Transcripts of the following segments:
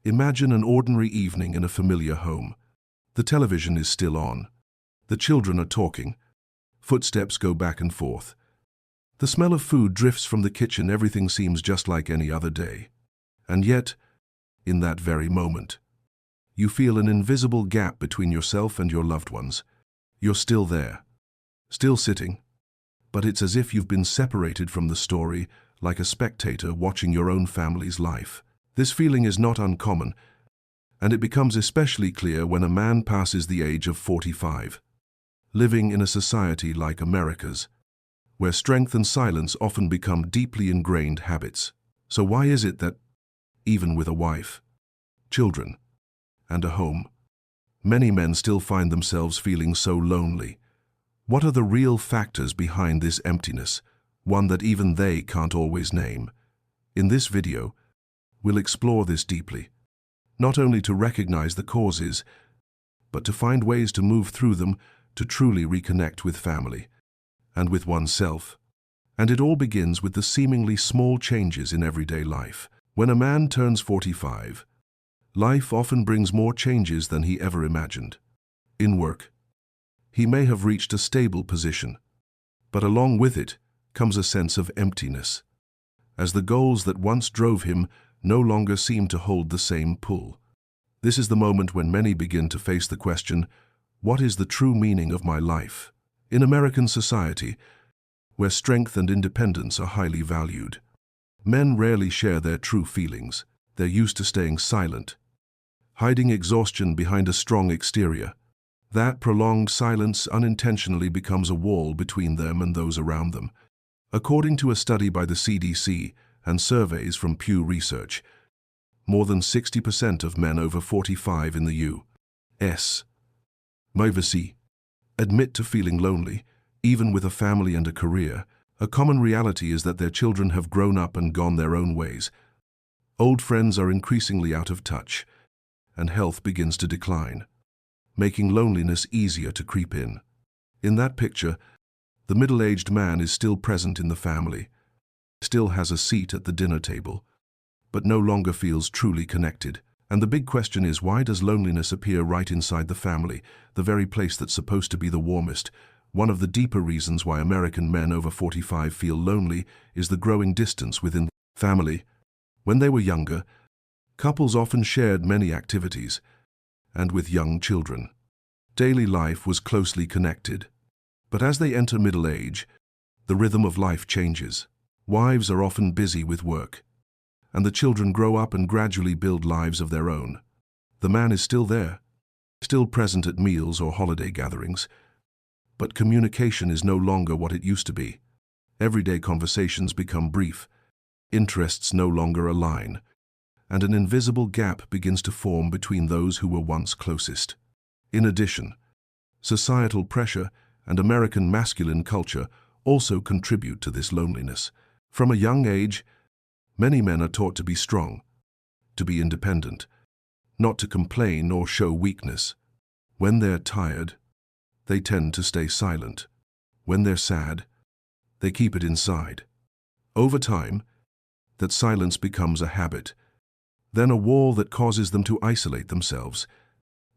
Imagine an ordinary evening in a familiar home. The television is still on. The children are talking. Footsteps go back and forth. The smell of food drifts from the kitchen. Everything seems just like any other day. And yet, in that very moment, you feel an invisible gap between yourself and your loved ones. You're still there, still sitting, but it's as if you've been separated from the story, like a spectator watching your own family's life. This feeling is not uncommon, and it becomes especially clear when a man passes the age of 45. Living in a society like America's, where strength and silence often become deeply ingrained habits. So why is it that, even with a wife, children, and a home, many men still find themselves feeling so lonely? What are the real factors behind this emptiness, one that even they can't always name? In this video, we'll explore this deeply, not only to recognize the causes, but to find ways to move through them to truly reconnect with family and with oneself. And it all begins with the seemingly small changes in everyday life. When a man turns 45, life often brings more changes than he ever imagined. In work, he may have reached a stable position, but along with it comes a sense of emptiness, as the goals that once drove him no longer seem to hold the same pull. This is the moment when many begin to face the question, what is the true meaning of my life? In American society, where strength and independence are highly valued, men rarely share their true feelings. They're used to staying silent, hiding exhaustion behind a strong exterior. That prolonged silence unintentionally becomes a wall between them and those around them. According to a study by the CDC and surveys from Pew Research, more than 60% of men over 45 in the U.S. admit to feeling lonely, even with a family and a career. A common reality is that their children have grown up and gone their own ways. Old friends are increasingly out of touch, and health begins to decline, making loneliness easier to creep in. In that picture, the middle-aged man is still present in the family, still has a seat at the dinner table, but no longer feels truly connected. And the big question is, why does loneliness appear right inside the family, the very place that's supposed to be the warmest? One of the deeper reasons why American men over 45 feel lonely is the growing distance within the family. When they were younger, couples often shared many activities, and with young children, daily life was closely connected. But as they enter middle age, the rhythm of life changes. Wives are often busy with work, and the children grow up and gradually build lives of their own. The man is still there, still present at meals or holiday gatherings, but communication is no longer what it used to be. Everyday conversations become brief, interests no longer align, and an invisible gap begins to form between those who were once closest. In addition, societal pressure and American masculine culture also contribute to this loneliness. From a young age, many men are taught to be strong, to be independent, not to complain or show weakness. When they're tired, they tend to stay silent. When they're sad, they keep it inside. Over time, that silence becomes a habit, then a wall that causes them to isolate themselves.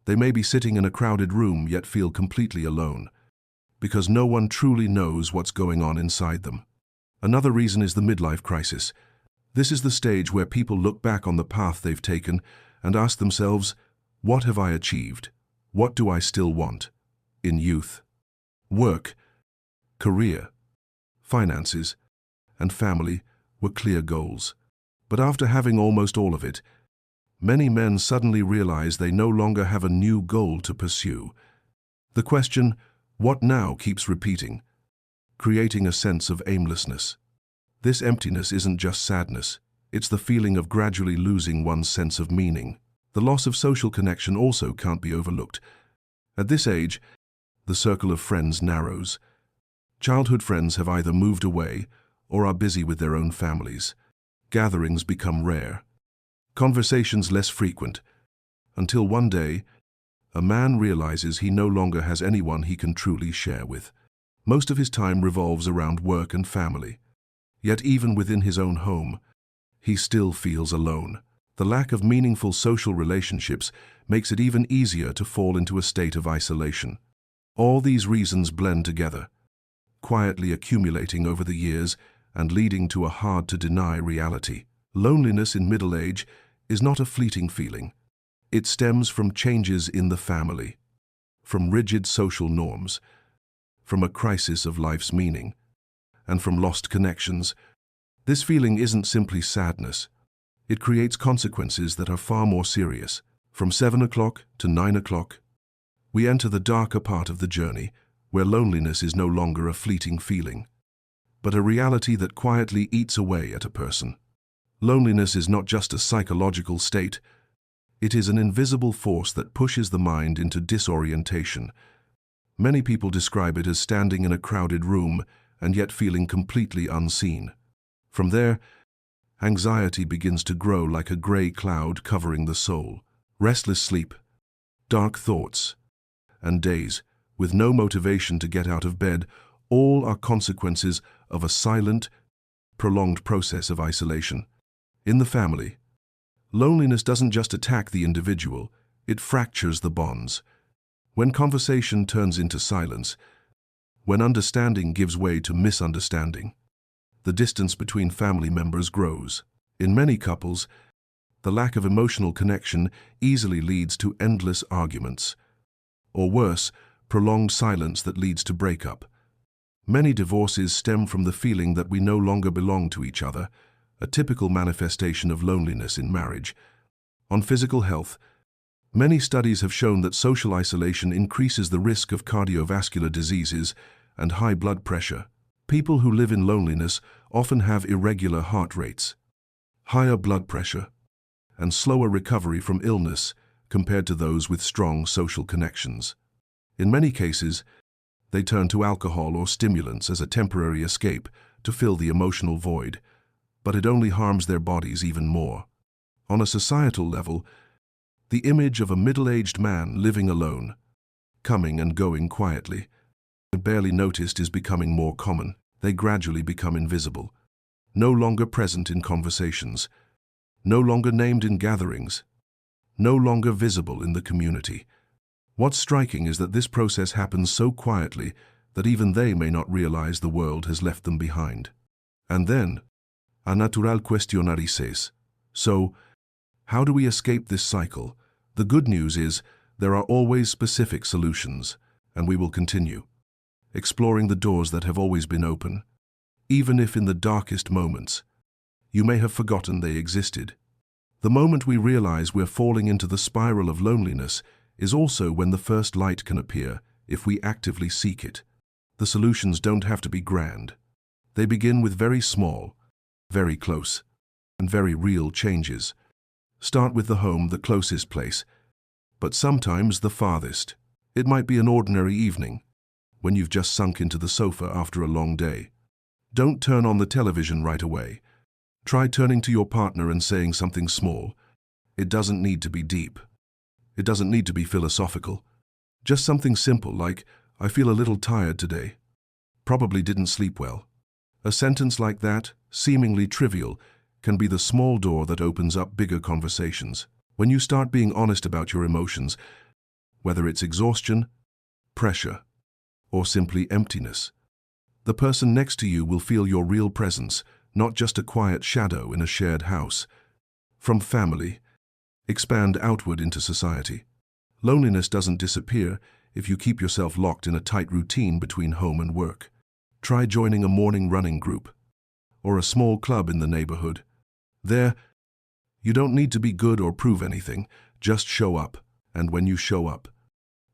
They may be sitting in a crowded room yet feel completely alone, because no one truly knows what's going on inside them. Another reason is the midlife crisis. This is the stage where people look back on the path they've taken and ask themselves, what have I achieved? What do I still want? In youth, work, career, finances, and family were clear goals. But after having almost all of it, many men suddenly realize they no longer have a new goal to pursue. The question, what now, keeps repeating, creating a sense of aimlessness. This emptiness isn't just sadness, it's the feeling of gradually losing one's sense of meaning. The loss of social connection also can't be overlooked. At this age, the circle of friends narrows. Childhood friends have either moved away or are busy with their own families. Gatherings become rare, conversations less frequent, until one day, a man realizes he no longer has anyone he can truly share with. Most of his time revolves around work and family. Yet even within his own home, he still feels alone. The lack of meaningful social relationships makes it even easier to fall into a state of isolation. All these reasons blend together, quietly accumulating over the years and leading to a hard-to-deny reality. Loneliness in middle age is not a fleeting feeling. It stems from changes in the family, from rigid social norms, from a crisis of life's meaning, and from lost connections. This feeling isn't simply sadness. It creates consequences that are far more serious. From 7 o'clock to 9 o'clock, we enter the darker part of the journey, where loneliness is no longer a fleeting feeling, but a reality that quietly eats away at a person. Loneliness is not just a psychological state. It is an invisible force that pushes the mind into disorientation. Many people describe it as standing in a crowded room and yet feeling completely unseen. From there, anxiety begins to grow like a gray cloud covering the soul. Restless sleep, dark thoughts, and days with no motivation to get out of bed, all are consequences of a silent, prolonged process of isolation. In the family, loneliness doesn't just attack the individual, it fractures the bonds. When conversation turns into silence, when understanding gives way to misunderstanding, the distance between family members grows. In many couples, the lack of emotional connection easily leads to endless arguments, or worse, prolonged silence that leads to breakup. Many divorces stem from the feeling that we no longer belong to each other, a typical manifestation of loneliness in marriage. On physical health, many studies have shown that social isolation increases the risk of cardiovascular diseases and high blood pressure. People who live in loneliness often have irregular heart rates, higher blood pressure, and slower recovery from illness compared to those with strong social connections. In many cases, they turn to alcohol or stimulants as a temporary escape to fill the emotional void, but it only harms their bodies even more. On a societal level, the image of a middle-aged man living alone, coming and going quietly, barely noticed, is becoming more common. They gradually become invisible, no longer present in conversations, no longer named in gatherings, no longer visible in the community. What's striking is that this process happens so quietly that even they may not realize the world has left them behind. And then, a natural cuestionarices. So, how do we escape this cycle? The good news is there are always specific solutions, and we will continue exploring the doors that have always been open, even if in the darkest moments you may have forgotten they existed. The moment we realize we're falling into the spiral of loneliness is also when the first light can appear if we actively seek it. The solutions don't have to be grand. They begin with very small, very close, and very real changes. Start with the home, the closest place, but sometimes the farthest. It might be an ordinary evening, when you've just sunk into the sofa after a long day. Don't turn on the television right away. Try turning to your partner and saying something small. It doesn't need to be deep. It doesn't need to be philosophical. Just something simple like, "I feel a little tired today. Probably didn't sleep well." A sentence like that, seemingly trivial, can be the small door that opens up bigger conversations. When you start being honest about your emotions, whether it's exhaustion, pressure, or simply emptiness, the person next to you will feel your real presence, not just a quiet shadow in a shared house. From family, expand outward into society. Loneliness doesn't disappear if you keep yourself locked in a tight routine between home and work. Try joining a morning running group or a small club in the neighborhood. There, you don't need to be good or prove anything, just show up, and when you show up,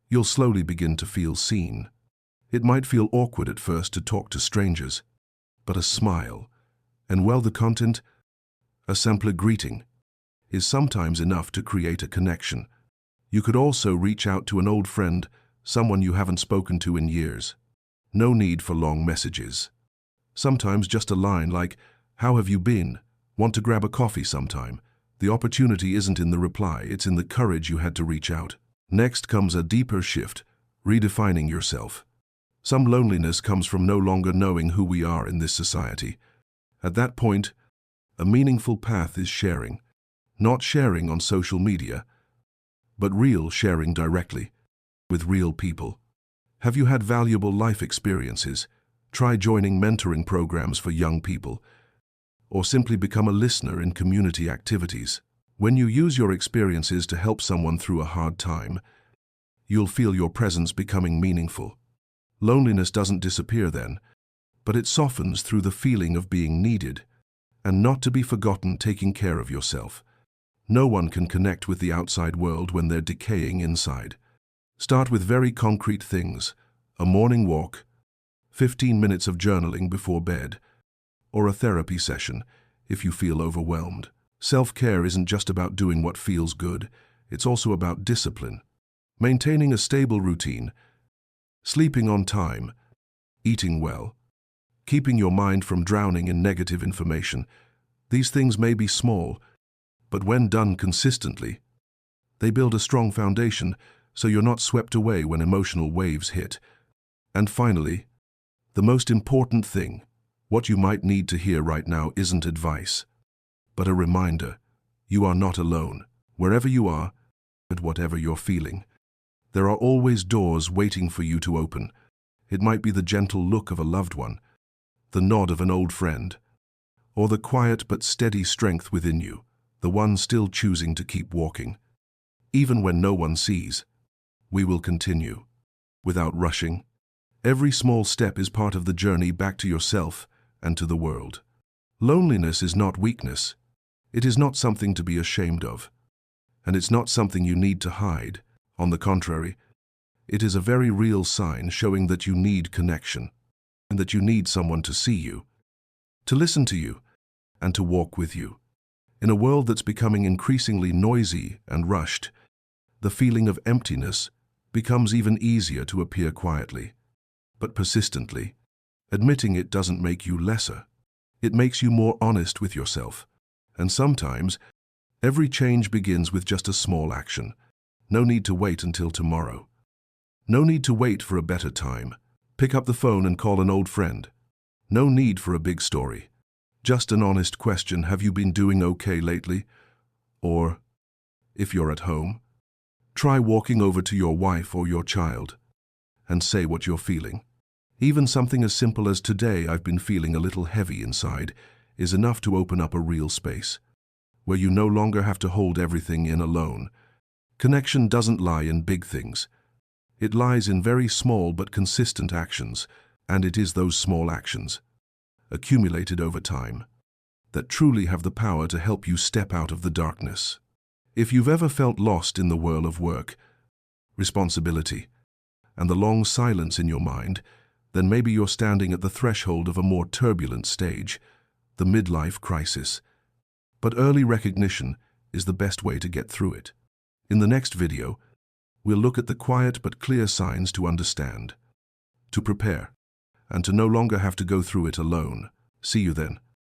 you'll slowly begin to feel seen. It might feel awkward at first to talk to strangers, but a smile, and the content, a simpler greeting, is sometimes enough to create a connection. You could also reach out to an old friend, someone you haven't spoken to in years. No need for long messages. Sometimes just a line like, "How have you been? Want to grab a coffee sometime?" The opportunity isn't in the reply, it's in the courage you had to reach out. Next comes a deeper shift, redefining yourself. Some loneliness comes from no longer knowing who we are in this society. At that point, a meaningful path is sharing. Not sharing on social media, but real sharing directly with real people. Have you had valuable life experiences? Try joining mentoring programs for young people, or simply become a listener in community activities. When you use your experiences to help someone through a hard time, you'll feel your presence becoming meaningful. Loneliness doesn't disappear then, but it softens through the feeling of being needed, and not to be forgotten taking care of yourself. No one can connect with the outside world when they're decaying inside. Start with very concrete things: a morning walk, 15 minutes of journaling before bed, or a therapy session if you feel overwhelmed. Self-care isn't just about doing what feels good, it's also about discipline. Maintaining a stable routine, sleeping on time, eating well, keeping your mind from drowning in negative information. These things may be small, but when done consistently, they build a strong foundation so you're not swept away when emotional waves hit. And finally, the most important thing, what you might need to hear right now isn't advice, but a reminder: you are not alone. Wherever you are, and whatever you're feeling, there are always doors waiting for you to open. It might be the gentle look of a loved one, the nod of an old friend, or the quiet but steady strength within you, the one still choosing to keep walking. Even when no one sees, we will continue, without rushing. Every small step is part of the journey back to yourself and to the world. Loneliness is not weakness. It is not something to be ashamed of. And it's not something you need to hide. On the contrary, it is a very real sign showing that you need connection, and that you need someone to see you, to listen to you, and to walk with you. In a world that's becoming increasingly noisy and rushed, the feeling of emptiness becomes even easier to appear quietly, but persistently. Admitting it doesn't make you lesser. It makes you more honest with yourself. And sometimes, every change begins with just a small action. No need to wait until tomorrow. No need to wait for a better time. Pick up the phone and call an old friend. No need for a big story. Just an honest question: have you been doing okay lately? Or, if you're at home, try walking over to your wife or your child and say what you're feeling. Even something as simple as "today I've been feeling a little heavy inside" is enough to open up a real space, where you no longer have to hold everything in alone. Connection doesn't lie in big things. It lies in very small but consistent actions, and it is those small actions, accumulated over time, that truly have the power to help you step out of the darkness. If you've ever felt lost in the whirl of work, responsibility, and the long silence in your mind, then maybe you're standing at the threshold of a more turbulent stage, the midlife crisis. But early recognition is the best way to get through it. In the next video, we'll look at the quiet but clear signs to understand, to prepare, and to no longer have to go through it alone. See you then.